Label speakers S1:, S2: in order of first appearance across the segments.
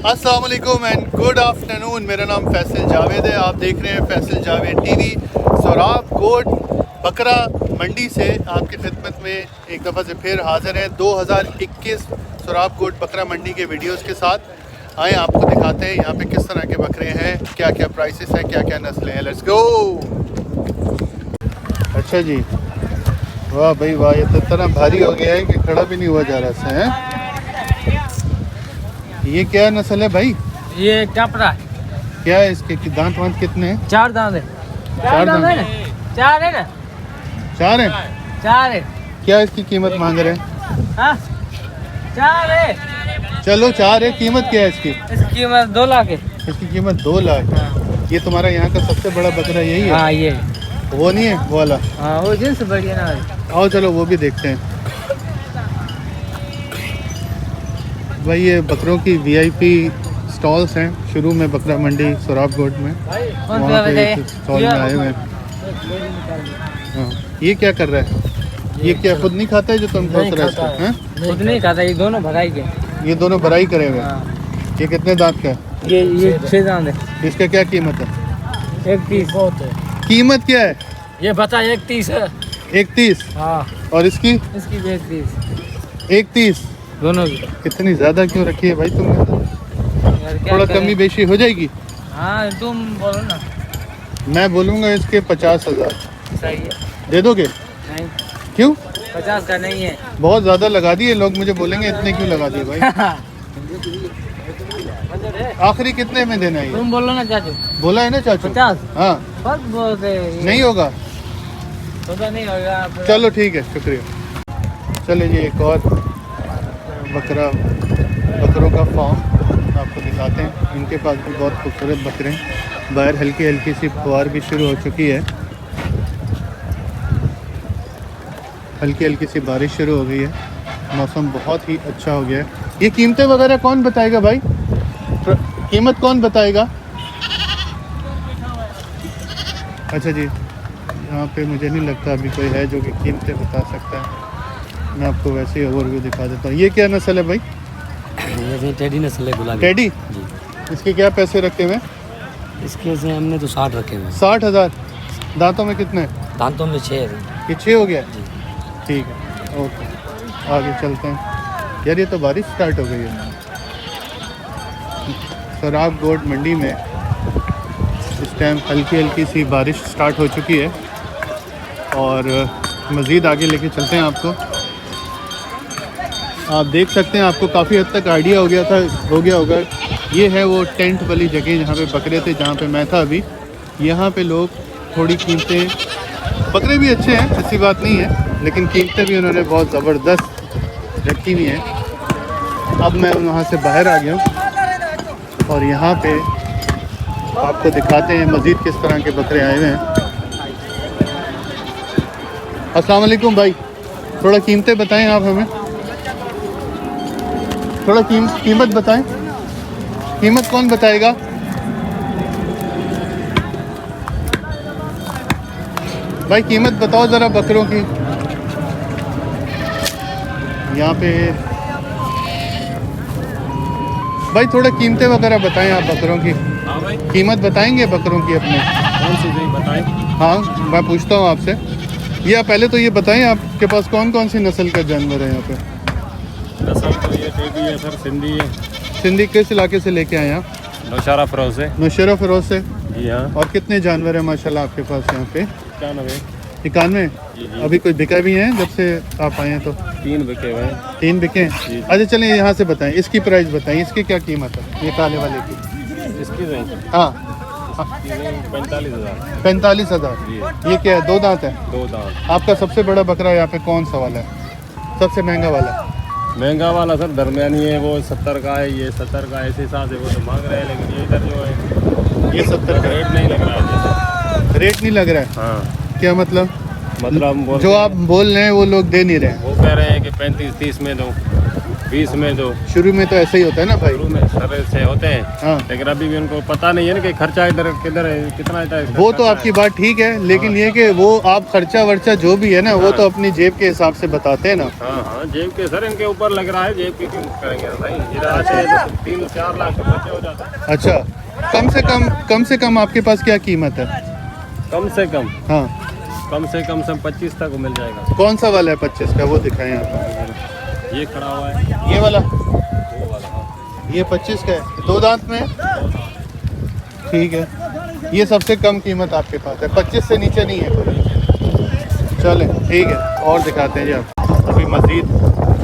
S1: अस्सलाम वालेकुम and good afternoon. मेरा नाम फैसल जावेद है। आप देख रहे हैं फैसल जावेद टीवी। सोराब कोट बकरा मंडी से आपकी खिदमत में एक दफ़ा से फिर हाज़िर है 2021 सोराब कोट बकरा मंडी के वीडियोस के साथ। आए आपको दिखाते हैं यहाँ पे किस तरह के बकरे हैं, क्या क्या प्राइसेस हैं, क्या क्या नस्लें हैं। Let's go. अच्छा जी, वाह भाई वाह, ये तो इतना भारी हो गया है कि खड़ा भी नहीं हुआ जा रहा से है। ये क्या नस्ल है भाई?
S2: ये कपड़ा
S1: क्या है इसके दांत वांत कितने हैं?
S2: 4 दांत है।
S1: 4 दांत
S2: है ना? 4 है ना?
S1: 4 है।
S2: 4 है।
S1: क्या इसकी कीमत मांग रहे हैं?
S2: हाँ 4 है।
S1: चलो 4 है। कीमत क्या है इसकी?
S2: इसकी कीमत 2 लाख है।
S1: इसकी कीमत 2 लाख।
S2: हाँ।
S1: ये तुम्हारा यहाँ का सबसे बड़ा बकरा यही है?
S2: हाँ ये
S1: वो नहीं है वो वाला?
S2: हाँ वो जिनसे बढ़िया ना।
S1: आओ चलो वो भी देखते हैं। भाई ये बकरों की वीआईपी स्टॉल्स हैं शुरू में बकरा मंडी सोराब कोट में। वहाँ पे स्टॉल में आए हुए हैं। हाँ, ये क्या कर रहा है? ये क्या खुद नहीं खाता है जो तुम सोच रहे हो?
S2: खुद नहीं खाता, ये दोनों भराई के।
S1: ये दोनों भराई करे हुए हैं।
S2: हाँ।
S1: ये कितने दांत का है?
S2: ये 6 दांत है।
S1: इसका क्या कीमत है?
S2: 31 बहुत है।
S1: कीमत क्या है?
S2: ये बता 31 है।
S1: 31।
S2: हाँ
S1: और इसकी?
S2: इसकी भी 31।
S1: 31
S2: दोनों की।
S1: इतनी ज्यादा क्यों रखी है भाई तुमने? थोड़ा कमी बेशी हो जाएगी।
S2: हाँ तुम बोलो ना।
S1: मैं बोलूँगा इसके 50,000।
S2: सही है।
S1: दे दोगे?
S2: नहीं
S1: क्यों?
S2: 50 का नहीं है।
S1: बहुत ज्यादा लगा दिए। लोग मुझे बोलेंगे इतने क्यों लगा दिए भाई। आखिरी कितने में देना है?
S2: तुम बोलो ना चाचू।
S1: बोला है ना चाचू?
S2: 50।
S1: हाँ
S2: बहुत बोलते हैं।
S1: नहीं होगा?
S2: पता नहीं होगा।
S1: चलो ठीक है, शुक्रिया। चलिए जी, एक और बकरों का फार्म आपको दिखाते हैं। इनके पास भी बहुत खूबसूरत बकरे हैं। बाहर हल्की हल्की सी फुहार भी शुरू हो चुकी है। हल्की हल्की सी बारिश शुरू हो गई है। मौसम बहुत ही अच्छा हो गया है। ये कीमतें वगैरह कौन बताएगा भाई? कीमत कौन बताएगा? अच्छा जी, यहाँ पे मुझे नहीं लगता अभी कोई है जो कि कीमतें बता सकता है। मैं आपको वैसे ही ओवरव्यू दिखा देता हूँ। ये क्या नस्ल है भाई?
S2: ये टेडी नस्ल है, गुलाबी।
S1: टेडी
S2: जी।
S1: इसके क्या पैसे रखे हुए हैं?
S2: इसके से हमने तो 60 रखे हुए।
S1: 60,000। दांतों में कितने हैं?
S2: दांतों में 6 है।
S1: ये 6 हो गया?
S2: जी।
S1: ठीक है, ओके आगे चलते हैं। यार ये तो बारिश स्टार्ट हो गई है। सोराब कोट मंडी में इस टाइम हल्की हल्की सी बारिश स्टार्ट हो चुकी है और मज़ीद आगे लेके चलते हैं आपको। आप देख सकते हैं, आपको काफ़ी हद तक आइडिया हो गया होगा। ये है वो टेंट वाली जगह जहाँ पे बकरे थे, जहाँ पे मैं था अभी। यहाँ पे लोग थोड़ी कीमतें, बकरे भी अच्छे हैं, ऐसी बात नहीं है, लेकिन कीमतें भी उन्होंने बहुत ज़बरदस्त रखी हुई हैं। अब मैं वहाँ से बाहर आ गया हूँ और यहाँ पे आपको दिखाते हैं मज़ीद किस तरह के बकरे आए हुए हैं। अस्सलाम वालेकुम भाई, थोड़ा कीमतें बताएं आप हमें। थोड़ा कीमत बताएं। कीमत कौन बताएगा? भाई कीमत बताओ ज़रा बकरों की। यहाँ पे भाई थोड़ा कीमतें वगैरह बताएं आप बकरों की।
S3: हाँ भाई,
S1: कीमत बताएंगे बकरों की अपने?
S3: कौन सी नहीं बताएं?
S1: हाँ मैं पूछता हूँ आपसे। ये आप पहले तो ये बताएं, आपके पास कौन कौन सी नस्ल का जानवर है यहाँ पे?
S3: नस्ल तो ये टेडी है सर, सिंधी है।
S1: सिंधी किस इलाके से लेके आए आप?
S3: नौशारा फरोज है।
S1: नौशेरा फिरोज से।
S3: जी हाँ।
S1: और कितने जानवर हैं माशाल्लाह आपके पास यहाँ पे?
S3: 91।
S1: 91।
S3: जी।
S1: अभी कोई बिका भी हैं जब से आप आए हैं तो?
S3: 3 बिके हुए हैं।
S1: 3 बिके हैं।
S3: जी।
S1: अच्छा चलिए यहाँ से बताएं, इसकी प्राइस बताएं, इसकी क्या कीमत है ये काले वाले की?
S3: इसकी रेंज
S1: हाँ
S3: 45,000।
S1: 45,000।
S3: जी।
S1: ये क्या है? 2 दांत है?
S3: 2 दांत।
S1: आपका सबसे बड़ा बकरा यहाँ पे कौन सा वाला है? सबसे महंगा वाला?
S3: महंगा वाला सर दरमियानी है, वो 70 का है, ये 70 का। ऐसे हिसाब से वो तो मांग रहे हैं, लेकिन ये इधर जो है
S1: ये 70 का
S3: रेट नहीं लग रहा है।
S1: रेट नहीं लग रहा है?
S3: हाँ
S1: क्या मतलब?
S3: मतलब हम बोल
S1: जो आप बोल रहे हैं वो लोग दे नहीं रहे हैं।
S3: वो कह रहे हैं कि 35-30 में दो। बीच में जो
S1: शुरू में तो ऐसे ही होता है ना भाई।
S3: शुरू में सर से होते हैं,
S1: हाँ,
S3: लेकिन अभी भी उनको पता नहीं है ना कि खर्चा इधर किधर है, कितना है।
S1: वो तो आपकी बात ठीक है, लेकिन ये कि वो आप खर्चा वर्चा जो भी है ना वो तो अपनी जेब के हिसाब से बताते हैं ना।
S3: हाँ हाँ, जेब के सर इनके ऊपर लग रहा है, जेब के क्यों करेंगे भाई। इधर से 3-4 लाख के बच्चे हो जाते हैं।
S1: अच्छा, कम से कम आपके पास क्या कीमत है?
S3: कम से कम सब 25 तक मिल जाएगा।
S1: कौन सा वाला है 25 का, वो दिखाएं आप।
S3: ये खड़ा हुआ है,
S1: ये वाला,
S3: वो वाला, हाँ।
S1: ये 25 का है, 2 दांत में है? ठीक है, ये सबसे कम कीमत आपके पास है, 25 से नीचे नहीं है कोई। चले ठीक है, और दिखाते हैं जी आप। अभी मज़ीद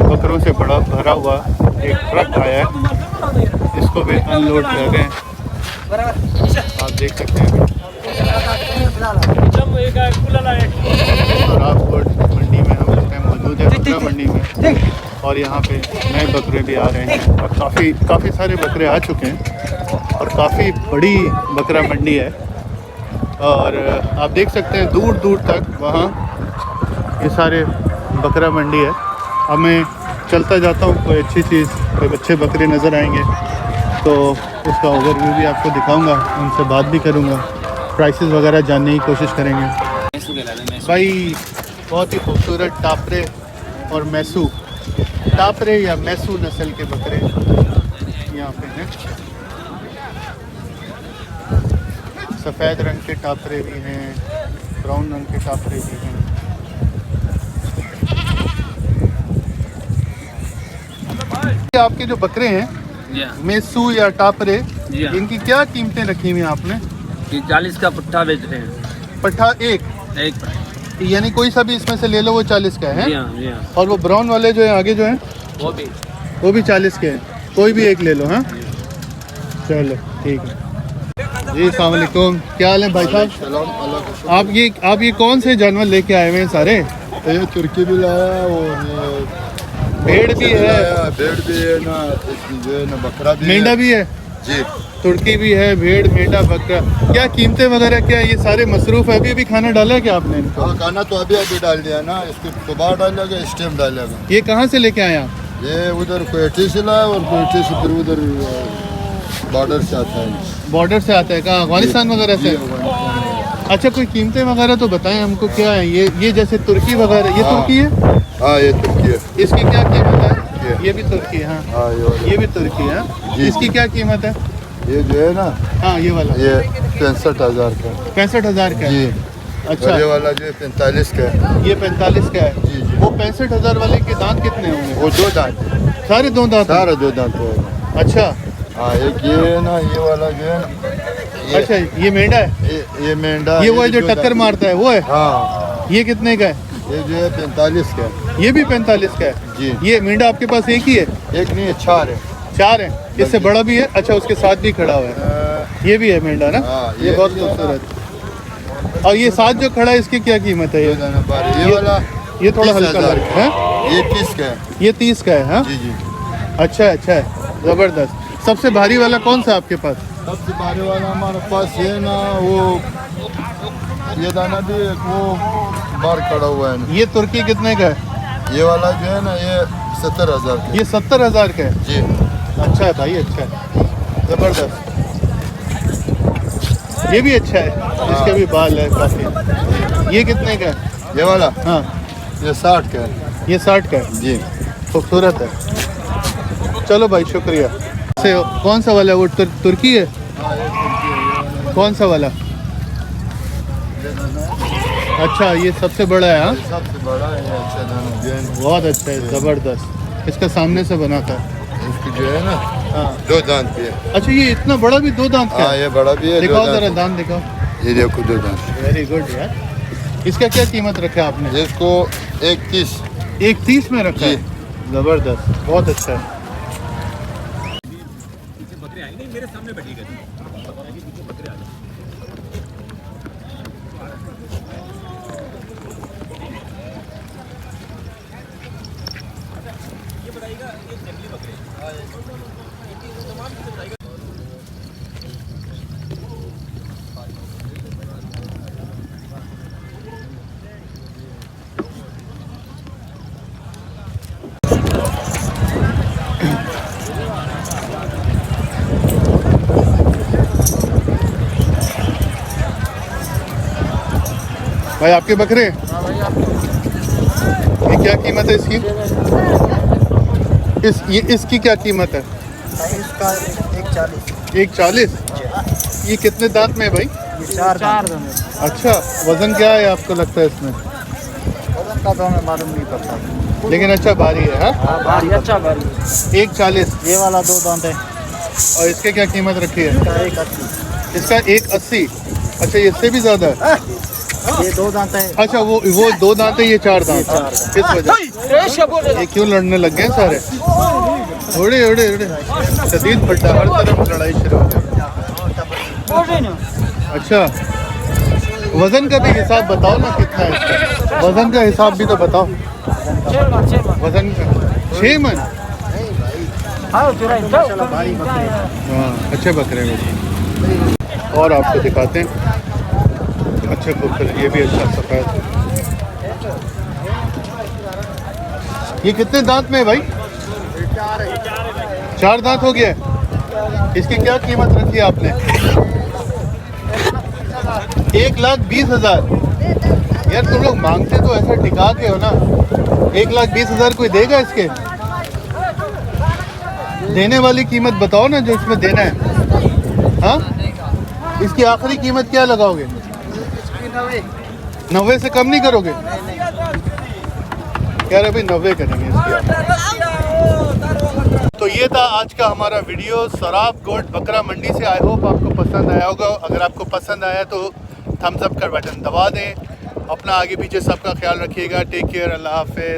S1: बकरों से बड़ा भरा हुआ एक ट्रक आया है, इसको भी अनलोड कर रहे हैं, आप देख सकते हैं। रावकोट मंडी में हम इस टाइम मौजूद है, बकरा मंडी में, और यहाँ पे नए बकरे भी आ रहे हैं और काफ़ी सारे बकरे आ चुके हैं और काफ़ी बड़ी बकरा मंडी है। और आप देख सकते हैं दूर दूर तक वहाँ ये सारे बकरा मंडी है। अब मैं चलता जाता हूँ, कोई अच्छी चीज़, कोई अच्छे बकरे नज़र आएंगे तो उसका ओवरव्यू भी आपको दिखाऊंगा, उनसे बात भी करूंगा, प्राइसेस वगैरह जानने की कोशिश करेंगे। भाई बहुत ही खूबसूरत टापरे और मैसू, टापरे या मैसू नस्ल के बकरे यहाँ पे हैं। सफ़ेद रंग के टापरे भी हैं, ब्राउन रंग के टापरे भी हैं। आपके जो बकरे हैं मैसू या टापरे, इनकी क्या कीमतें रखी हुई हैं आपने?
S2: 40 का पट्टा बेच रहे हैं।
S1: पट्ठा एक
S2: एक
S1: यानी कोई सा भी इसमें से ले लो वो 40 का है?
S2: जी हाँ, जी हाँ।
S1: और वो ब्राउन वाले जो है आगे जो हैं वो भी 40 के हैं, कोई भी एक ले लो। हाँ चलो ठीक है जी, अस्सलाम वालेकुम, क्या हाल है भाई साहब? आप ये कौन से जानवर लेके आए हुए हैं सारे?
S4: ये तुर्की भी लाया और
S1: भेड़ भी है,
S4: भेड़ भी है ना, जो है ना बकरा भी
S1: मेंढा भी है
S4: जी,
S1: तुर्की भी है, भेड़ मेंढा बकरा। क्या कीमतें वगैरह क्या है? ये सारे मसरूफ है, अभी खाना डाला है क्या आपने इनको?
S4: हाँ खाना तो अभी डाल दिया ना, इसको सुबह डालेगा, इस टाइम डालेगा।
S1: ये कहाँ से लेके आए आप?
S4: ये उधर कोयटे से लाया और कोयटे से फिर उधर बॉर्डर से आता है।
S1: बॉर्डर से आता है कहाँ, अफगानिस्तान वगैरह से? अच्छा, कोई कीमतें वगैरह तो बताएं हमको, क्या है ये जैसे तुर्की वगैरह, ये तुर्की है?
S4: हाँ ये तुर्की है।
S1: इसकी क्या कीमत है? ये भी तुर्की है? हाँ
S4: हाँ
S1: ये भी तुर्की है।
S4: जी,
S1: इसकी क्या कीमत है?
S4: ये जो है ना,
S1: हाँ ये वाला
S4: ये 65,000 का।
S1: 65,000 का
S4: जी।
S1: है? अच्छा,
S4: और ये वाला जो है 45 का है।
S1: ये 45 का है।
S4: जी जी।
S1: वो 65,000 वाले के दांत कितने होंगे?
S4: वो 2 दांत,
S1: सारे 2 दांत हैं?
S4: सारा 2 दांत होगा।
S1: अच्छा
S4: हाँ एक ये है ना, ये वाला जो है ना,
S1: अच्छा, ये मेंढा है?
S4: ये मेंढा,
S1: ये वो है
S4: भी
S1: जो
S4: 2
S1: टक्कर
S4: दांत।
S1: मारता है वो है?
S4: हाँ
S1: ये कितने का है?
S4: ये जो है 45 का है।
S1: ये भी 45 का है?
S4: जी।
S1: ये मेंढा आपके पास एक ही है?
S4: एक नहीं है, 4 है।
S1: 4 है? इससे बड़ा भी है? अच्छा, उसके साथ भी खड़ा हुआ है, ये भी है मेंढा ना?
S4: हाँ,
S1: ये बहुत खूबसूरत। और ये साथ जो खड़ा है इसकी क्या कीमत है?
S4: ये वाला
S1: ये थोड़ा
S4: 30,000
S1: हल्का लग रहा है।
S4: ये 30 का है।
S1: ये 30 का है? हाँ
S4: जी जी।
S1: अच्छा है, ज़बरदस्त। सबसे भारी वाला कौन सा आपके पास?
S4: सबसे भारी वाला हमारे पास ये ना, वो ये दाना भी एक वो बार खड़ा हुआ है ना।
S1: ये तुर्की कितने का है?
S4: ये वाला जो है ना, ये 70,000 का।
S1: ये 70,000 का है?
S4: जी।
S1: अच्छा है भाई, अच्छा है, ज़बरदस्त। ये भी अच्छा है, इसके भी बाल है काफ़ी। ये कितने का है?
S4: ये वाला
S1: हाँ
S4: ये 60 का है।
S1: ये 60 का है?
S4: जी।
S1: खूबसूरत है। चलो भाई, शुक्रिया। से कौन सा वाला है वो? तुर्की है?
S4: हाँ ये तुर्की है, ये वाला।
S1: कौन सा वाला? अच्छा, ये सबसे बड़ा है? हाँ
S4: ये सबसे बड़ा है, ये अच्छा दाना जैन।
S1: बहुत अच्छा है, ज़बरदस्त। इसका सामने से बना था।
S4: इसकी जो है ना,
S1: हाँ
S4: 2 दांत भी है।
S1: अच्छा, ये इतना बड़ा भी 2 दांत का
S4: हाँ
S1: है?
S4: ये बड़ा भी है, 2
S1: दिखाओ
S4: दांत।
S1: जरा, दांत दिखाओ।
S4: ये देखो 2 दांत।
S1: वेरी गुड यार। इसका क्या कीमत रखा है आपने?
S4: इसको 1
S1: 1.30 में रखा है?
S4: जी।
S1: ज़बरदस्त, बहुत अच्छा है। भाई आपके बकरे हैं? ये क्या कीमत है इसकी? इसकी क्या कीमत है?
S5: इसका 140।
S1: 140। ये कितने दांत में है भाई?
S5: ये 4 दांत।
S1: अच्छा, वजन क्या है आपको लगता है इसमें?
S5: वजन का तो हमें मालूम नहीं पड़ता।
S1: लेकिन अच्छा भारी है। हाँ,
S5: भारी अच्छा भारी।
S1: 140।
S5: ये वाला 2 दांत है।
S1: और इसके क्या कीमत रखी है?
S5: इसका 180।
S1: इसका 180। अच्छा, ये इससे भी ज़्यादा है।
S5: ये 2 दांत है।
S1: अच्छा, वो 2 दांत है, ये 4 दांत है। किस वजह? ये क्यों लड़ने लग गए सारे? उड़े उड़े उड़े, शदीद फटा, हर तरफ लड़ाई शुरू हो गई। अच्छा, वजन का भी हिसाब बताओ ना, कितना है इसका? वजन का हिसाब भी तो बताओ। वजन का 6 मन।
S5: भारी बकरे।
S1: हाँ, अच्छे बकरे हैं। और आपको दिखाते हैं अच्छे बकरे, ये भी अच्छा सफेद। ये कितने दांत में है भाई? 4 दांत हो गया। इसकी क्या कीमत रखी है आपने? 1,20,000। यार तुम लोग मांगते तो ऐसा टिका के हो ना। 1,20,000 कोई देगा इसके? देने वाली कीमत बताओ ना, जो इसमें देना है। हाँ, इसकी आखिरी कीमत क्या लगाओगे? 90 से कम नहीं करोगे? यार अभी 90 करेंगे इसकी। तो ये था आज का हमारा वीडियो सराफ गोट बकरा मंडी से। आई होप आपको पसंद आया होगा। अगर आपको पसंद आया तो थम्स अप का बटन दबा दें। अपना आगे पीछे सबका ख्याल रखिएगा। टेक केयर, अल्लाह हाफिज़।